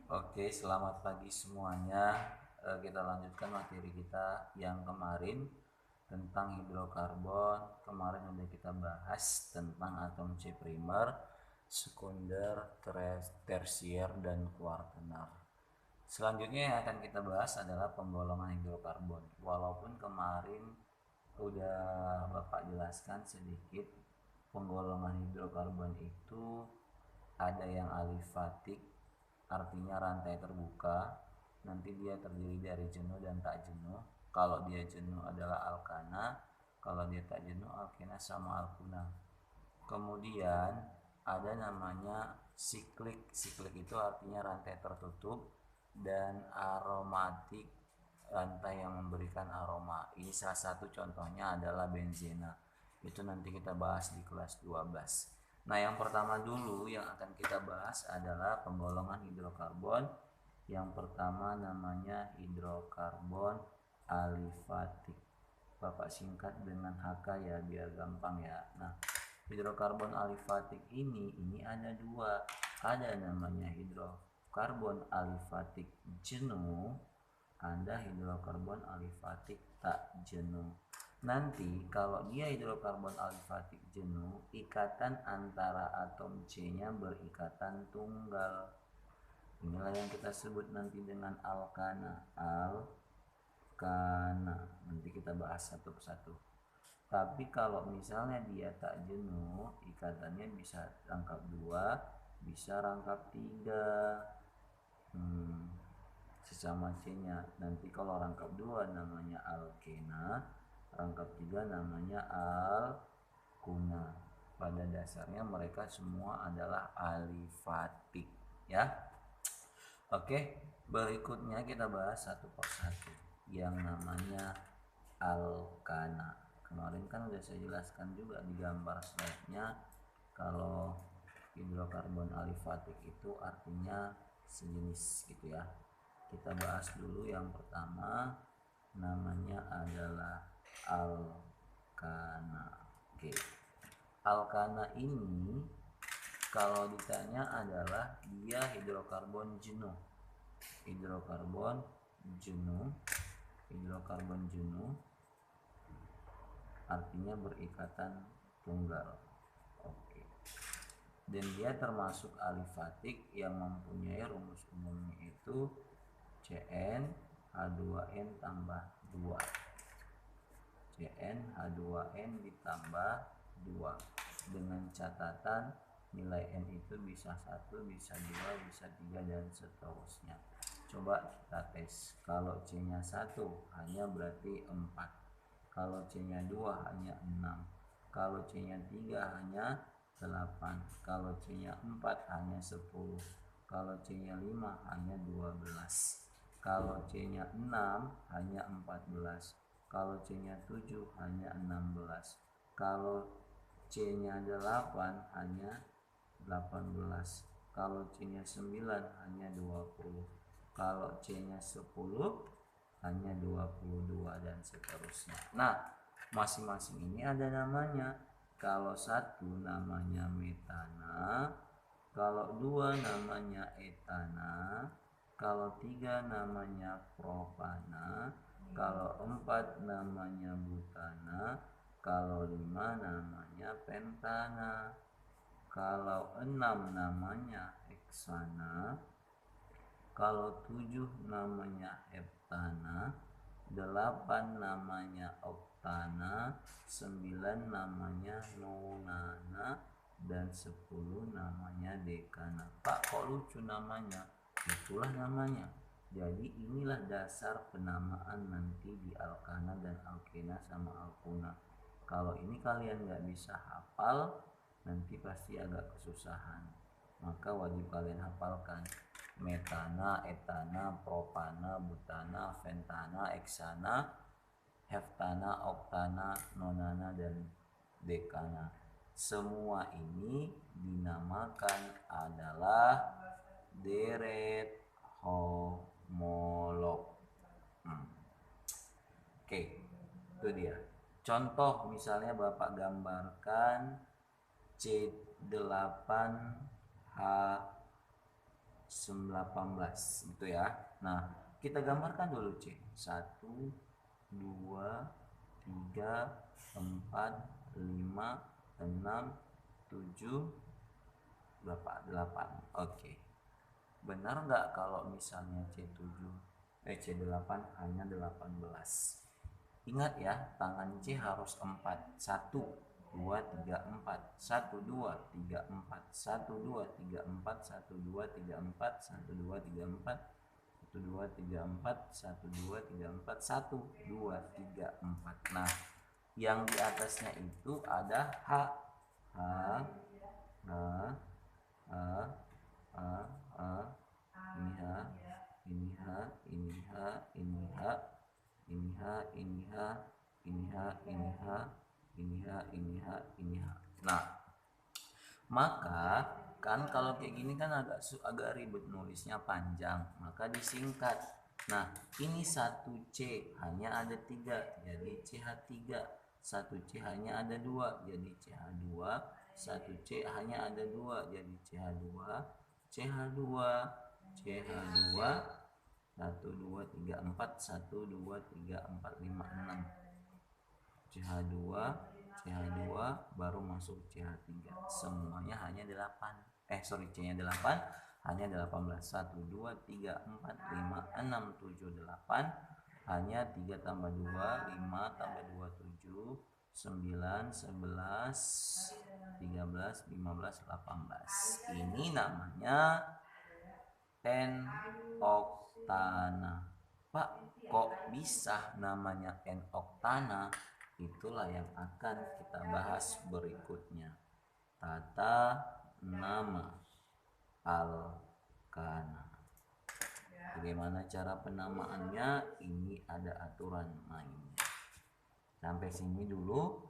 Oke, selamat pagi semuanya. Kita lanjutkan materi kita yang kemarin tentang hidrokarbon. Kemarin udah kita bahas tentang atom C primer, sekunder, tersier, dan kuartener. Selanjutnya yang akan kita bahas adalah penggolongan hidrokarbon. Walaupun kemarin udah Bapak jelaskan sedikit, penggolongan hidrokarbon itu ada yang alifatik, artinya rantai terbuka. Nanti dia terdiri dari jenuh dan tak jenuh. Kalau dia jenuh adalah alkana, kalau dia tak jenuh alkena sama alkuna. Kemudian ada namanya siklik. Siklik itu artinya rantai tertutup, dan aromatik, rantai yang memberikan aroma. Ini salah satu contohnya adalah benzena. Itu nanti kita bahas di kelas 12. Nah, yang pertama dulu yang akan kita bahas adalah penggolongan hidrokarbon. Yang pertama namanya hidrokarbon alifatik. Bapak singkat dengan HK ya biar gampang ya. Nah, hidrokarbon alifatik ini ada dua. Ada namanya hidrokarbon alifatik jenuh, ada hidrokarbon alifatik tak jenuh. Nanti kalau dia hidrokarbon alifatik jenuh, ikatan antara atom C-nya berikatan tunggal. Inilah yang kita sebut nanti dengan alkana. Alkana. Nanti kita bahas satu persatu. Tapi kalau misalnya dia tak jenuh, ikatannya bisa rangkap 2, bisa rangkap 3. Sesama C-nya. Nanti kalau rangkap 2 namanya alkena, rangkap 3 namanya alkuna. Pada dasarnya mereka semua adalah alifatik, ya. Oke, berikutnya kita bahas satu persatu yang namanya alkana. Kemarin kan udah saya jelaskan juga di gambar slide-nya kalau hidrokarbon alifatik itu artinya sejenis gitu ya. Kita bahas dulu yang pertama, namanya adalah alkana. Oke. Alkana ini kalau ditanya adalah dia hidrokarbon jenuh. Hidrokarbon jenuh. Hidrokarbon jenuh artinya berikatan tunggal. Oke. Dan dia termasuk alifatik yang mempunyai rumus umumnya itu Cn H2n tambah 2. Cn H2n ditambah 2. Dengan catatan nilai n itu bisa 1, bisa 2, bisa 3, dan seterusnya. Coba kita tes. Kalau C-nya 1 hanya berarti 4. Kalau C-nya 2 hanya 6. Kalau C-nya 3 hanya 8. Kalau C-nya 4 hanya 10. Kalau C-nya 5 hanya 12. Kalau C-nya 6 hanya 14. Kalau C-nya 7 hanya 16. Kalau C-nya 8 hanya 18. Kalau C-nya 9 hanya 20. Kalau C-nya 10 hanya 22, dan seterusnya. Nah, masing-masing ini ada namanya. Kalau 1 namanya metana, kalau 2 namanya etana, kalau 3 namanya propana, kalau 4 namanya butana, kalau 5 namanya pentana, kalau 6 namanya heksana, kalau 7 namanya heptana, 8 namanya oktana, 9 namanya nonana, dan 10 namanya dekana. Pak, kok lucu namanya? Itulah namanya. Jadi inilah dasar penamaan nanti di alkana dan alkena sama alkuna. Kalau ini kalian nggak bisa hafal, nanti pasti agak kesusahan. Maka wajib kalian hafalkan. Metana, etana, propana, butana, ventana, eksana, heftana, oktana, nonana, dan dekana. Semua ini dinamakan adalah deret homolog. Oke, itu dia. Contoh misalnya Bapak gambarkan C8H 18 gitu ya. Nah, kita gambarkan dulu C. 1 2 3 4 5 6 7 berapa? 8. Oke. Benar nggak kalau misalnya C8 hanya 18? Ingat ya, tangan C harus 4. 1 2 3 4 1 2 3 4 1 2 3 4 1 2 3 4 1 2 3 4 1 2 3 4 1 2 3 4 1 2 3 4. Nah, yang di atasnya itu ada H. H H H H H, ini H, ini H, ini H, ini H, ini H, ini H, ini H, ini H, ini H, ini H, ini H. Nah, maka kan kalau kayak gini kan agak ribet nulisnya, panjang, maka disingkat. Nah, ini 1C hanya ada 3, jadi CH3. 1C hanya ada 2, jadi CH2. 1C hanya ada 2, jadi CH2. CH2, CH2, 1 2 3 4 1 2 3 4 5 6. CH2, CH2 baru masuk CH3. Semuanya hanya 8. C-nya 8, hanya 18. 1 2 3 4 5 6 7 8. Hanya 3 tambah 2 5 tambah 2 7 9 11 13 15 18. Ini namanya N-oktana. Pak, kok bisa namanya N-oktana? Itulah yang akan kita bahas berikutnya. Tata nama alkana. Bagaimana cara penamaannya? Ini ada aturan mainnya. Sampai sini dulu.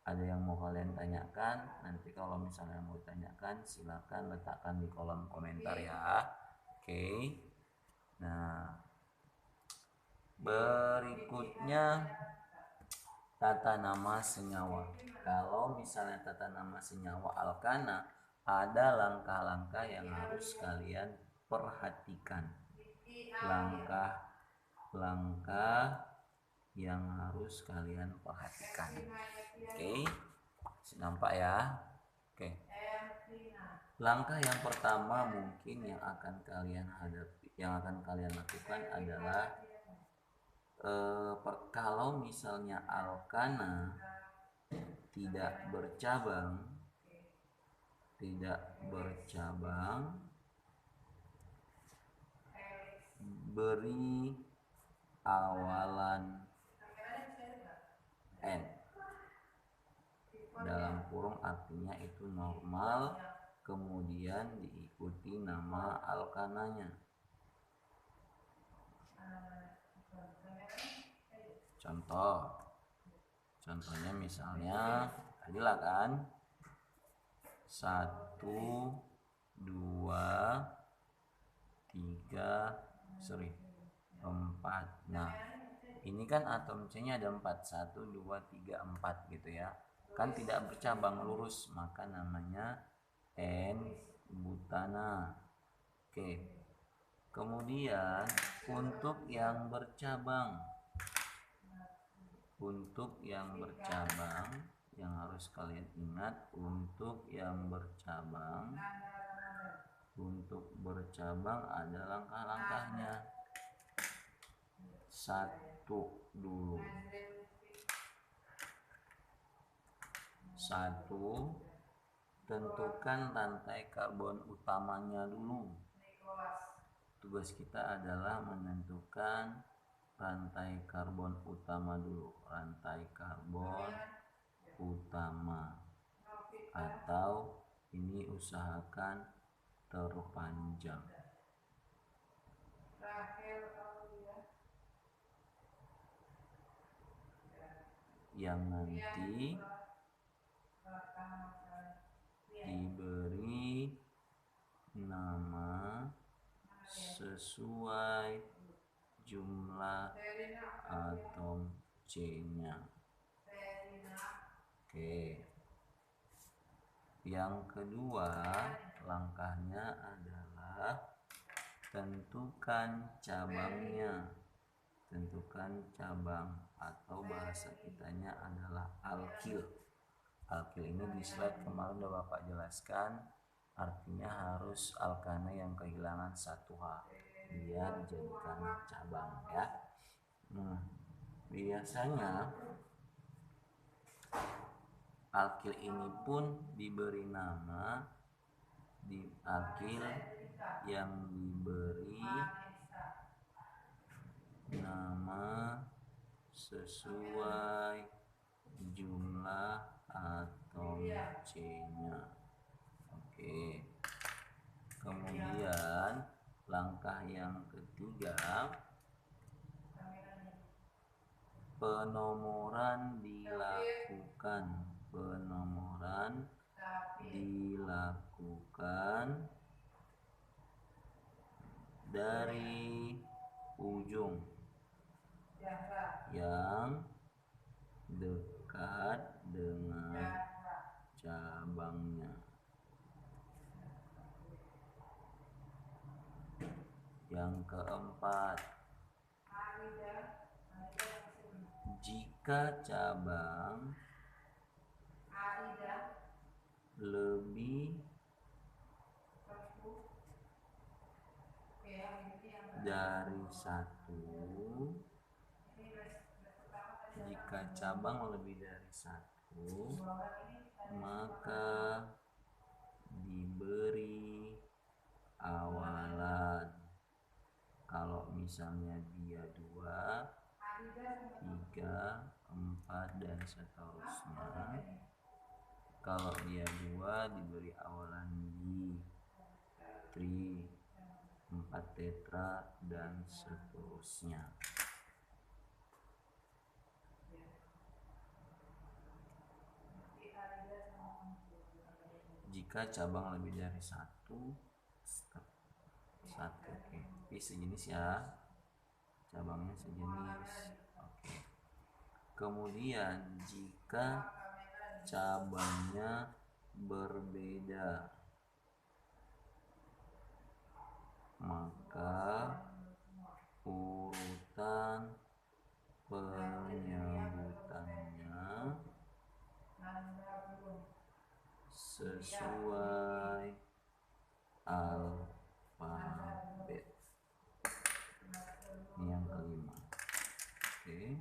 Ada yang mau kalian tanyakan? Nanti kalau misalnya mau tanyakan, silakan letakkan di kolom komentar ya. Oke. Nah, berikutnya tata nama senyawa. Kalau misalnya tata nama senyawa alkana, ada langkah-langkah yang harus kalian perhatikan. Langkah-langkah yang harus kalian perhatikan. Oke. Nampak ya? Oke. Langkah yang pertama mungkin yang akan kalian hadapi, yang akan kalian lakukan adalah kalau misalnya alkana tidak bercabang, beri awalan N. Dalam kurung artinya itu normal, kemudian diikuti nama alkananya. Contohnya misalnya tadilah kan 1 2 3 4. Nah, ini kan atom C-nya ada 4, 1 2 3 4 gitu ya. Kan tidak bercabang, lurus, maka namanya N-butana. Oke. Kemudian untuk yang bercabang, yang harus kalian ingat, untuk bercabang ada langkah-langkahnya. 1 dulu. 1, tentukan rantai karbon utamanya dulu. Tugas kita adalah menentukan rantai karbon utama dulu. Rantai karbon utama, atau ini usahakan terpanjang. Yang nanti diberi nama sesuai jumlah atom C-nya. Oke. Yang kedua, langkahnya adalah tentukan cabangnya. Tentukan cabang atau bahasa kitanya adalah alkil. Alkil ini di slide kemarin udah Bapak jelaskan, artinya harus alkana yang kehilangan satu H biar dijadikan cabang ya. Biasanya alkil ini pun diberi nama alkil yang diberi nama sesuai jumlah atom C-nya. Oke. Kemudian langkah yang ketiga, penomoran dilakukan. Penomoran dilakukan dari ujung yang dekat dengan cabangnya. Yang keempat, jika cabang lebih dari satu, jika cabang lebih dari satu, maka diberi awalan. Kalau misalnya dia 2, 3, 4 dan seterusnya. Kalau dia 2 diberi awalan di 3, 4 tetra dan seterusnya. Jika cabang lebih dari satu, oke, tapi sejenis ya, cabangnya sejenis. Oke. Kemudian jika cabangnya berbeda, maka urutan penyebutannya sesuai alfabet. Ini yang kelima. Oke.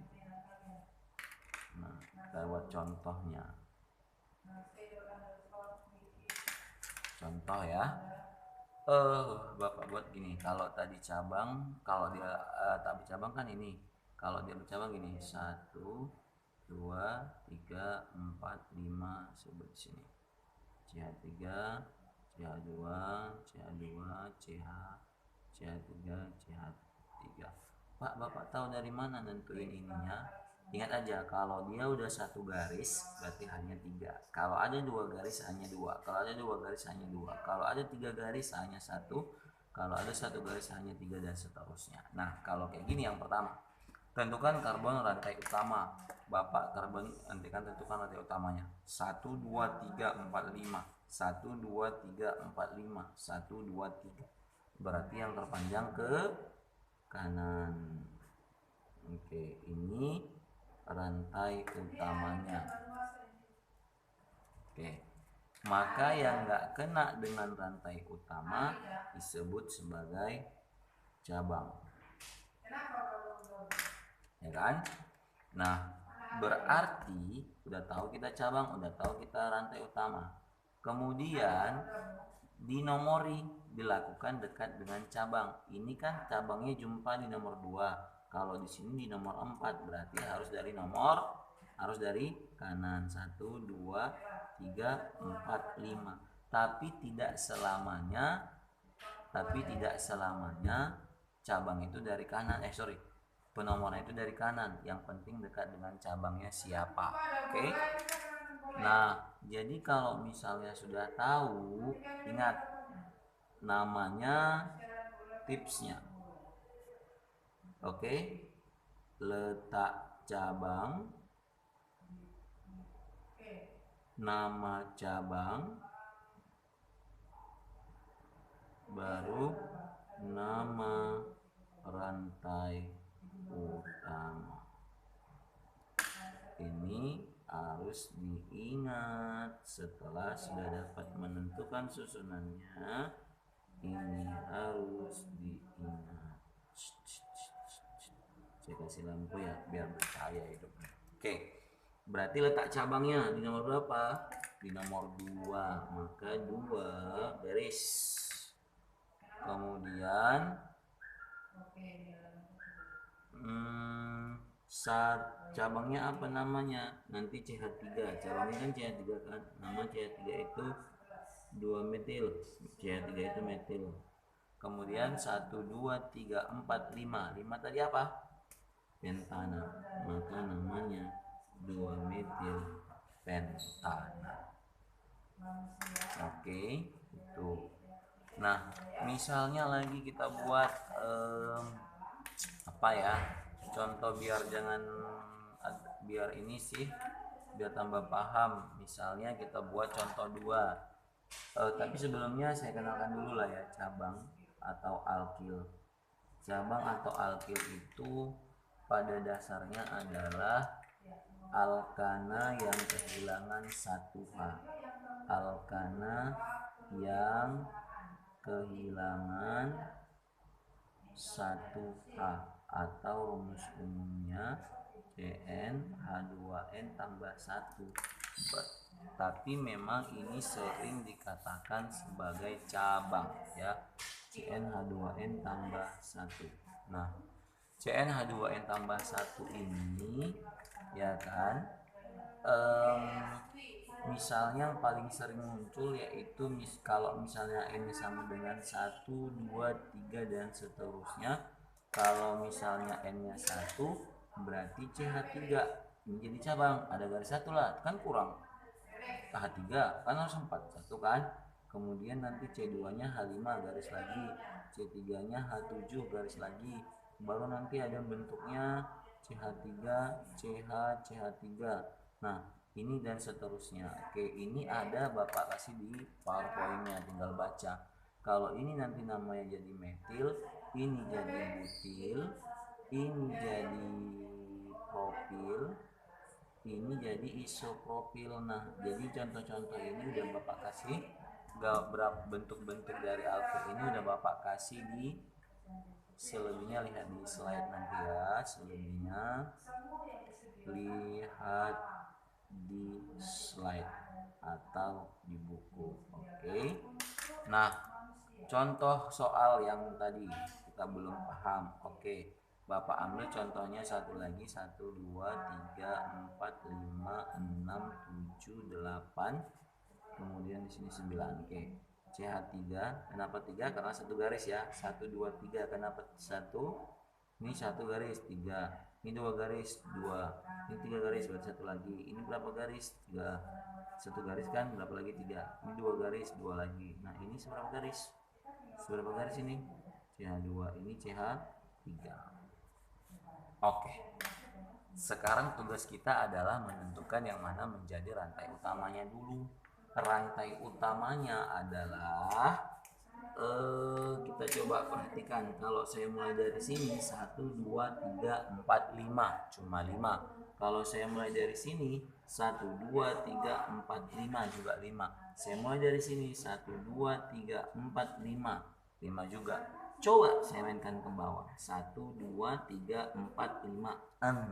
Nah, kita buat contohnya. Contoh ya. Bapak buat gini. Kalau tadi cabang, kalau dia tak bercabang kan ini. Kalau dia bercabang gini, 1, 2, 3, 4, 5 sebut di sini. CH3, CH2, CH2, CH, CH3, CH3. Pak, Bapak tahu dari mana nentuin ininya? Ingat aja, kalau dia udah satu garis berarti hanya 3. Kalau ada 2 garis hanya 2. Kalau ada 2 garis hanya 2. Kalau ada 3 garis hanya 1. Kalau ada 1 garis hanya 3 dan seterusnya. Nah, kalau kayak gini yang pertama, tentukan karbon rantai utama. Bapak karbon tentukan rantai utamanya. 1, 2, 3, 4, 5. 1, 2, 3, 4, 5. 1, 2, 3. Berarti yang terpanjang ke kanan. Oke, ini rantai utamanya. Oke, maka yang nggak kena dengan rantai utama disebut sebagai cabang, ya kan? Nah, berarti udah tahu kita cabang, udah tahu kita rantai utama. Kemudian dinomori, dilakukan dekat dengan cabang. Ini kan cabangnya jumpa di nomor 2. Kalau di sini di nomor 4, berarti harus dari kanan. 1, 2, 3, 4, 5. Tapi tidak selamanya cabang itu dari kanan. Penomoran itu dari kanan. Yang penting dekat dengan cabangnya siapa. Oke? Nah, jadi kalau misalnya sudah tahu, ingat namanya, tipsnya. Oke, letak cabang, nama cabang, baru nama harus diingat. Setelah sudah dapat menentukan susunannya, ini harus diingat. Saya kasih lampu ya biar bercahaya hidupnya. Oke, berarti letak cabangnya di nomor berapa? Di nomor 2. Maka 2 garis. Kemudian cabangnya apa namanya? Nanti CH3. Cabangnya kan CH3 kan. Nama CH3 itu 2 metil. CH3 itu metil. Kemudian 1 2 3 4 5. 5 tadi apa? Pentana. Maka namanya 2 metil pentana. Oke, itu. Nah, misalnya lagi kita buat apa ya? Contoh biar ini sih biar tambah paham. Misalnya kita buat contoh 2. Tapi sebelumnya saya kenalkan dulu lah ya cabang atau alkil. Cabang atau alkil itu pada dasarnya adalah alkana yang kehilangan 1H. Alkana yang kehilangan 1H atau rumus umumnya CnH2n tambah 1. Tapi memang ini sering dikatakan sebagai cabang ya, CnH2n tambah 1. Nah, CnH2n tambah 1 ini ya kan, misalnya yang paling sering muncul yaitu kalau misalnya n sama dengan 1, 2, 3 dan seterusnya. Kalau misalnya n-nya 1 berarti CH3 menjadi cabang, ada garis 1 lah, kan kurang H3 kan harus 4, 1 kan. Kemudian nanti C2-nya H5 garis lagi, C3-nya H7 garis lagi, baru nanti ada bentuknya CH3, CH, CH3. Nah, ini dan seterusnya. Oke, ini ada Bapak kasih di PowerPoint-nya, tinggal baca. Kalau ini nanti namanya jadi metil, ini jadi butil, ini jadi propil, ini jadi isopropil. Nah, jadi contoh-contoh ini udah Bapak kasih, bentuk-bentuk dari alkyl ini udah Bapak kasih di selebihnya, lihat di slide nanti ya. Selebihnya lihat di slide atau di buku. Oke. Nah, contoh soal yang tadi kita belum paham. Oke, Bapak ambil contohnya satu lagi, 1 2 3 4 5 6 7 8. Kemudian di sini 9. Oke. CH3, kenapa 3? Karena satu garis ya. 1 2 3, kenapa 1? Ini satu garis 3. Ini 2 garis 2. Ini 3 garis, berarti 1 lagi. Ini berapa garis? 3. 1 garis kan, berapa lagi? 3. Ini 2 garis, 2 lagi. Nah, ini seberapa garis? Seberapa garis ini? CH2, ini CH3. Oke. Sekarang tugas kita adalah menentukan yang mana menjadi rantai utamanya dulu. Rantai utamanya adalah kita coba perhatikan. Kalau saya mulai dari sini 1 2 3 4 5, cuma 5. Kalau saya mulai dari sini 1 2 3 4 5 juga 5. Saya mulai dari sini 1 2 3 4 5, 5 juga. Coba saya mainkan ke bawah 1 2 3 4 5 6.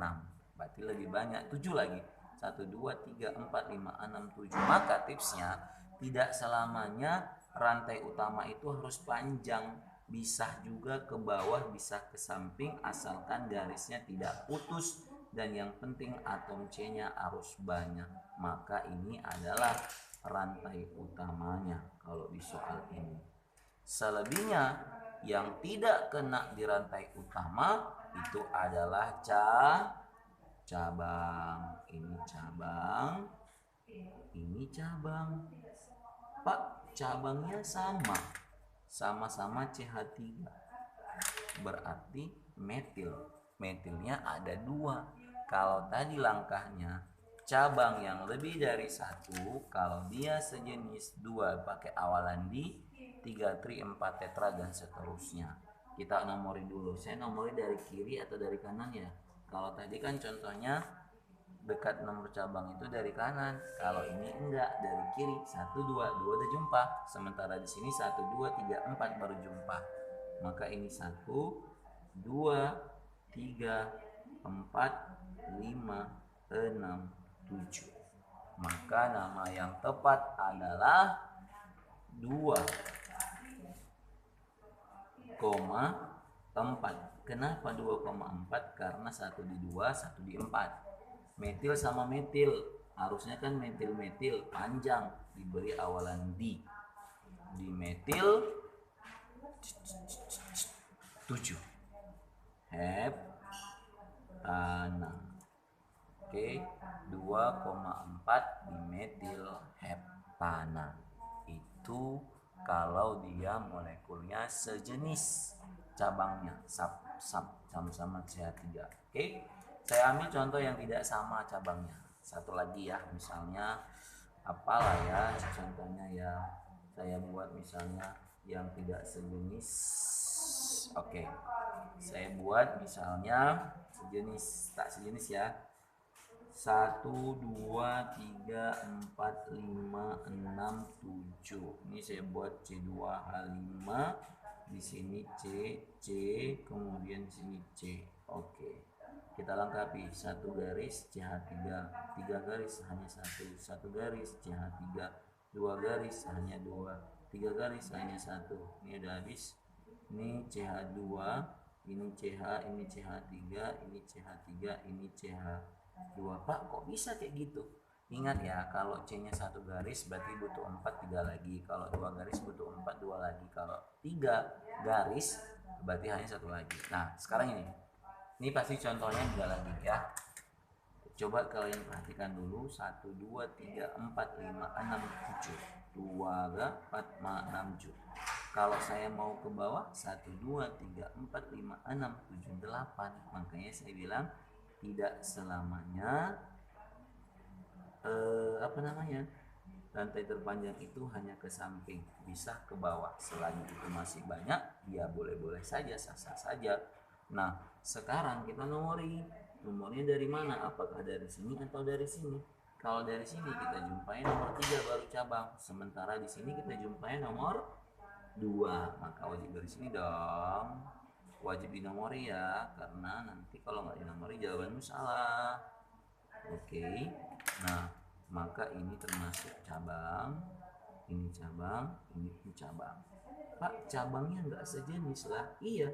Berarti lebih banyak, 7 lagi. 1 2 3 4 5 6 7. Maka tipsnya, tidak selamanya rantai utama itu harus panjang, bisa juga ke bawah, bisa ke samping, asalkan garisnya tidak putus dan yang penting atom C-nya harus banyak. Maka ini adalah rantai utamanya kalau di soal ini. Selebihnya yang tidak kena di rantai utama itu adalah cabang. Ini cabang, ini cabang. Pak, cabangnya sama-sama CH3, berarti metil. Metilnya ada 2. Kalau tadi langkahnya cabang yang lebih dari 1, kalau dia sejenis 2 pakai awalan di 3 tri 4 tetra dan seterusnya. Kita nomori dulu. Saya nomori dari kiri atau dari kanan ya? Kalau tadi kan contohnya dekat nomor cabang itu dari kanan, kalau ini enggak, dari kiri. 1 2 2 udah jumpa, sementara di sini 1 2 3 4 baru jumpa. Maka ini 1 2 3 4 5 6 7. Maka nama yang tepat adalah 2,4. Kenapa 2,4? Karena 1 di 2, 1 di 4. Metil sama metil, harusnya kan metil-metil panjang, diberi awalan di metil 7 heptana. Oke, 2,4 di metil heptana. Itu kalau dia molekulnya sejenis cabangnya sama-sama CH3. Oke, saya ambil contoh yang tidak sama cabangnya. Satu lagi ya, misalnya apalah ya contohnya ya, saya buat misalnya yang tidak sejenis. Oke, saya buat misalnya sejenis, tak sejenis ya. 1 2 3 4 5 6 7. Ini saya buat C2H5, di sini C, kemudian di sini C. Oke. Kita lengkapi, 1 garis CH3, 3 garis hanya 1, 1 garis CH3, 2 garis hanya 2, 3 garis hanya 1. Ini udah habis. Ini CH2, ini CH, ini CH3, ini CH3, ini CH2. Pak, kok bisa kayak gitu? Ingat ya, kalau C-nya 1 garis berarti butuh 4, 3 lagi. Kalau 2 garis butuh 4, 2 lagi. Kalau 3 garis berarti hanya 1 lagi. Nah, sekarang ini pasti contohnya enggak lagi ya. Coba kalian perhatikan dulu. 1 2 3 4 5 6 7. 2 4 5 6 7. Kalau saya mau ke bawah 1 2 3 4 5 6 7 8. Makanya saya bilang tidak selamanya rantai terpanjang itu hanya ke samping, bisa ke bawah. Selagi itu masih banyak, ya boleh-boleh saja, sah-sah saja. Nah, sekarang kita nomornya dari mana? Apakah dari sini atau dari sini? Kalau dari sini kita jumpai nomor 3 baru cabang, sementara di sini kita jumpai nomor 2. Maka wajib dari sini dong, wajib dinomori ya, karena nanti kalau nggak dinomori jawabanmu salah. Oke, nah maka ini termasuk cabang, ini cabang, ini cabang. Pak, cabangnya nggak sejenis lah. Iya,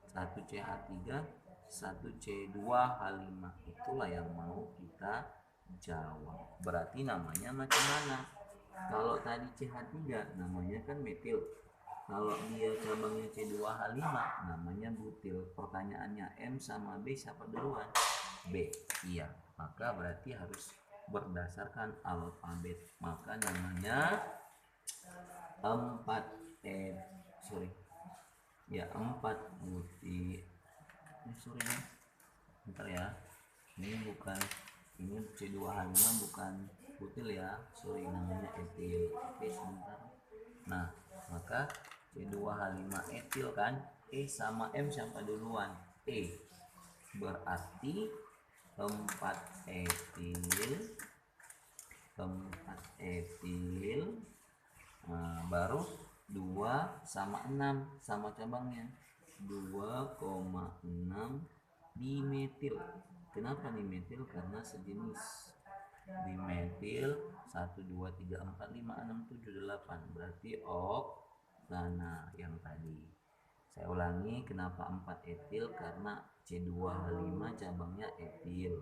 1 CH3, 1 C2H5, itulah yang mau kita jawab. Berarti namanya macam mana? Kalau tadi CH3 namanya kan metil, kalau dia cabangnya C2H5 namanya butil. Pertanyaannya, M sama B siapa duluan? B. Iya, maka berarti harus berdasarkan alfabet. Maka namanya 4 butil. Bentar ya, ini bukan, ini C2H5 bukan butil ya, namanya etil. Oke, sebentar. Nah, maka C2H5 etil kan, E sama M siapa duluan? E. Berarti 4 etil, nah, baru 2 sama 6 sama cabangnya 2,6 dimetil. Kenapa dimetil? Karena sejenis. Dimetil 1 2 3 4 5 6 7 8, berarti oktana yang tadi. Saya ulangi, kenapa 4 etil? Karena C2H5 cabangnya etil.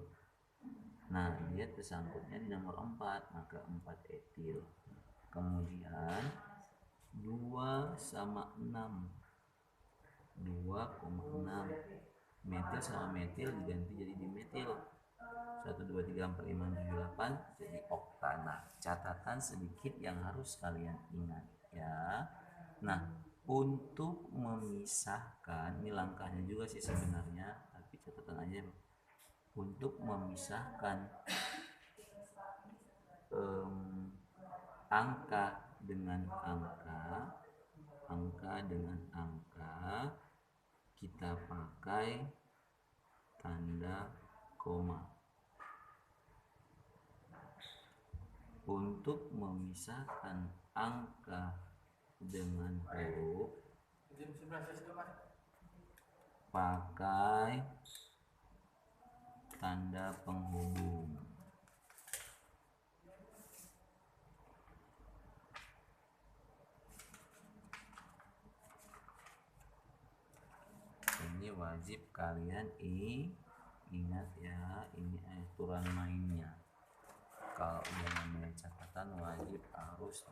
Nah, dia tersangkutnya di nomor 4, maka 4 etil. Kemudian 2 sama 6, 2,6. Metil sama metil diganti jadi dimetil. 1 2 3 4 5 6 7 8 jadi oktana. Catatan sedikit yang harus kalian ingat ya. Nah, untuk memisahkan, ini langkahnya juga sih sebenarnya, tapi catatan aja. Untuk memisahkan angka dengan angka, kita pakai tanda koma. Untuk memisahkan angka dengan huruf pakai tanda penghubung. Ini wajib kalian ingat ya, ini aturan mainnya. Kalau udah namanya catatan wajib harus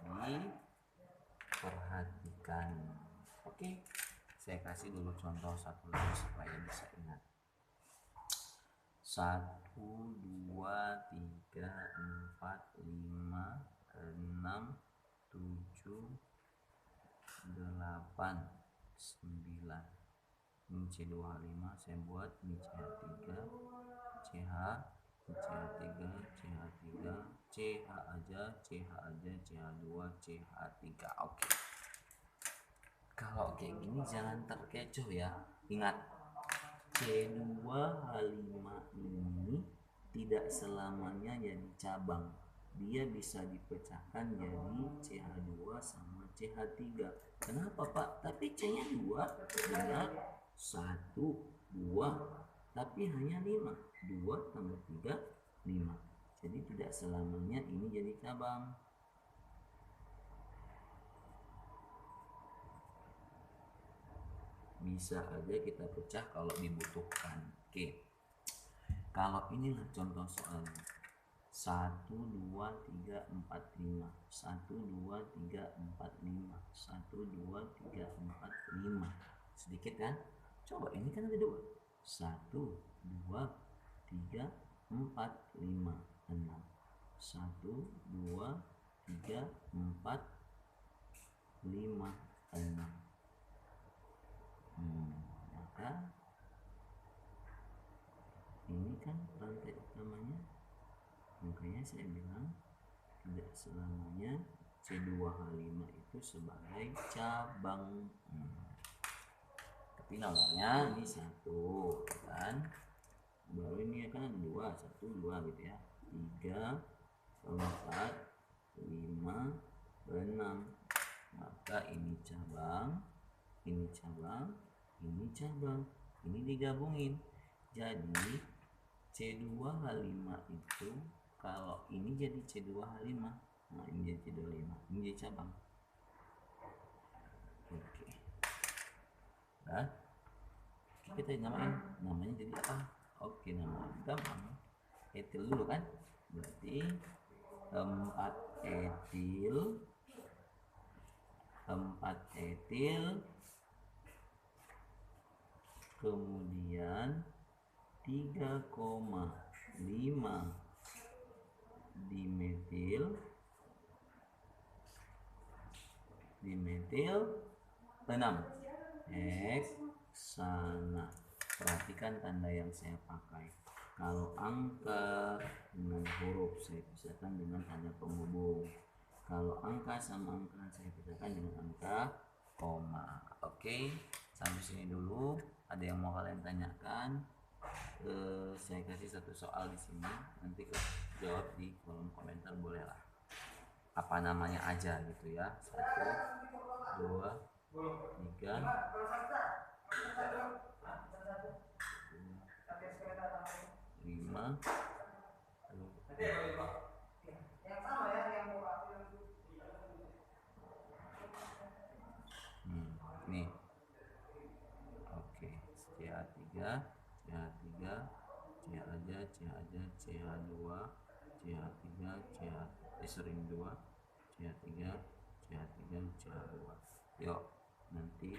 diperhatikan. Oke, saya kasih dulu contoh satu lagi supaya bisa ingat. 1, 2, 3, 4, 5, 6, 7, 8, 9. Ini C25 saya buat, ini CH3, CH, CH3, CH3, CH aja, CH aja, CH2, CH3. Oke. Kalau kayak gini jangan terkecoh ya. Ingat, C2H5 ini tidak selamanya jadi cabang. Dia bisa dipecahkan jadi CH2 sama CH3. Kenapa Pak? Tapi C-nya 2, benar. 1, 2, tapi hanya 5. 2 tambah 3, 5. Jadi tidak selamanya ini jadi cabang. Bisa aja kita pecah kalau dibutuhkan. Oke. Kalau inilah contoh soalnya. 1, 2, 3, 4, 5. 1, 2, 3, 4, 5. 1, 2, 3, 4, 5. Sedikit kan? Coba ini kan ada 2. 1, 2, 3, 4, 5, 6. 1, 2, 3, 4, 5, 6. Maka ini kan rantai utamanya, makanya saya bilang tidak selamanya C2H5 itu sebagai cabang. Tapi nomornya ini 1 kan, baru ini kan ada 2, 1, 2 gitu ya, 3, 4, 5, 6. Maka ini cabang, ini cabang, ini cabang, ini digabungin. Jadi C2H5 itu kalau ini jadi C2H5, nah ini jadi C2H5, ini jadi cabang. Oke. Nah, kita namanya jadi apa? Oke, namanya gampang. Etil dulu kan? Berarti 4 etil, 4 etil, kemudian 3,5 dimetil 6 heksana. Perhatikan tanda yang saya pakai. Kalau angka dengan huruf saya pisahkan dengan tanda penghubung. Kalau angka sama angka saya pisahkan dengan angka koma. Oke, sampai sini dulu. Ada yang mau kalian tanyakan? Saya kasih satu soal di sini. Nanti jawab di kolom komentar boleh lah. Apa namanya aja gitu ya. 1, 2, 3, 5, nih. Oke, CH3, CH3, CH aja, CH aja, CH2, CH3, sering 2, CH3, CH3, CH2. Yuk, nanti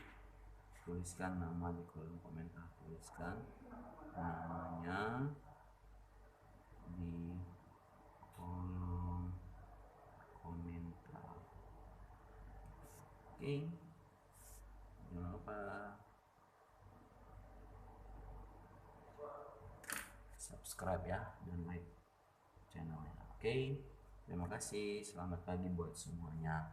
tuliskan nama di kolom komentar. Tuliskan namanya di kolom komentar. Oke, jangan lupa subscribe ya dan like channelnya. Oke, terima kasih. Selamat pagi buat semuanya.